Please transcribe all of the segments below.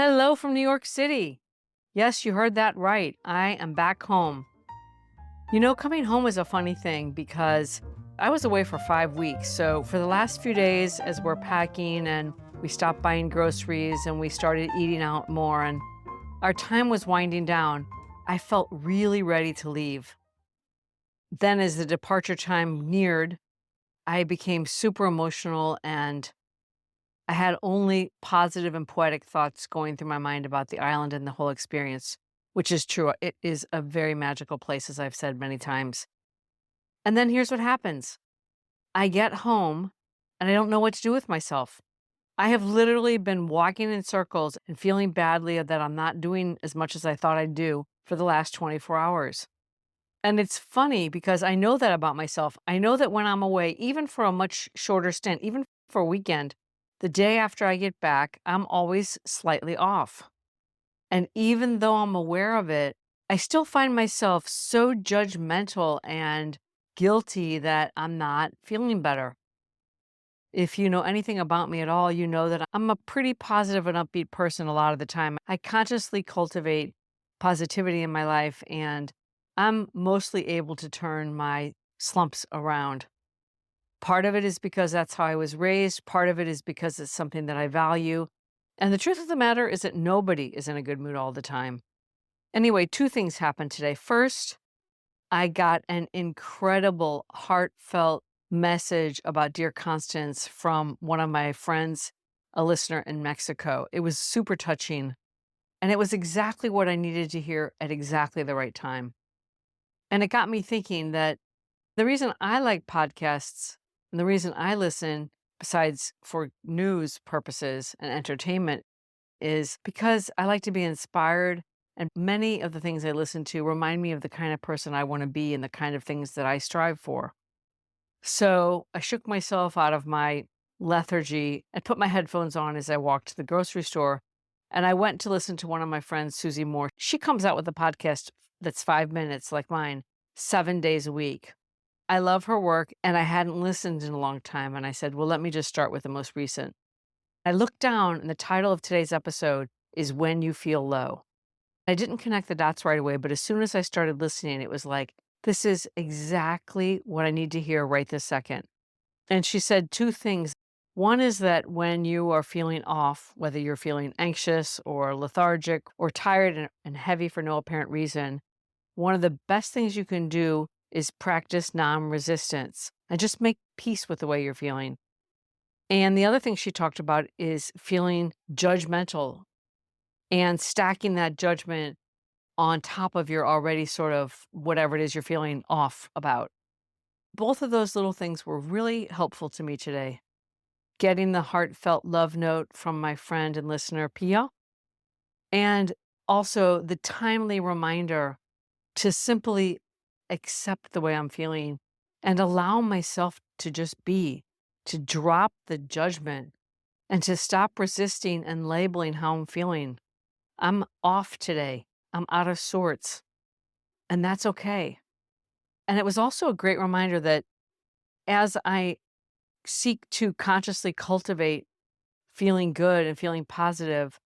Hello from New York City. Yes, you heard that right. I am back home. Coming home is a funny thing because I was away for 5 weeks. So, for the last few days, as we're packing and we stopped buying groceries and we started eating out more and our time was winding down, I felt really ready to leave. Then, as the departure time neared, I became super emotional and I had only positive and poetic thoughts going through my mind about the island and the whole experience, which is true. It is a very magical place, as I've said many times. And then here's what happens. I get home and I don't know what to do with myself. I have literally been walking in circles and feeling badly that I'm not doing as much as I thought I'd do for the last 24 hours. And it's funny because I know that about myself. I know that when I'm away, even for a much shorter stint, even for a weekend, the day after I get back, I'm always slightly off. And even though I'm aware of it, I still find myself so judgmental and guilty that I'm not feeling better. If you know anything about me at all, you know that I'm a pretty positive and upbeat person a lot of the time. I consciously cultivate positivity in my life, and I'm mostly able to turn my slumps around. Part of it is because that's how I was raised. Part of it is because it's something that I value. And the truth of the matter is that nobody is in a good mood all the time. Anyway, two things happened today. First, I got an incredible, heartfelt message about Dear Constance from one of my friends, a listener in Mexico. It was super touching. And it was exactly what I needed to hear at exactly the right time. And it got me thinking that the reason I like podcasts and the reason I listen, besides for news purposes and entertainment, is because I like to be inspired. And many of the things I listen to remind me of the kind of person I want to be and the kind of things that I strive for. So I shook myself out of my lethargy and put my headphones on as I walked to the grocery store. And I went to listen to one of my friends, Susie Moore. She comes out with a podcast that's 5 minutes like mine, 7 days a week. I love her work, and I hadn't listened in a long time, and I said, "Well, let me just start with the most recent." I looked down, and the title of today's episode is When You Feel Low. I didn't connect the dots right away, but as soon as I started listening, it was like, this is exactly what I need to hear right this second. And she said two things. One is that when you are feeling off, whether you're feeling anxious or lethargic or tired and heavy for no apparent reason, one of the best things you can do is practice non-resistance and just make peace with the way you're feeling. And the other thing she talked about is feeling judgmental and stacking that judgment on top of your already sort of whatever it is you're feeling off about. Both of those little things were really helpful to me today. Getting the heartfelt love note from my friend and listener, Pia, and also the timely reminder to simply accept the way I'm feeling and allow myself to just be, to drop the judgment and to stop resisting and labeling how I'm feeling. I'm off today. I'm out of sorts, and that's okay. And it was also a great reminder that as I seek to consciously cultivate feeling good and feeling positive,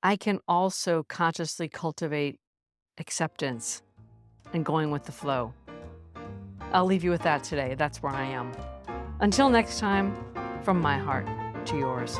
I can also consciously cultivate acceptance and going with the flow. I'll leave you with that today. That's where I am. Until next time, from my heart to yours.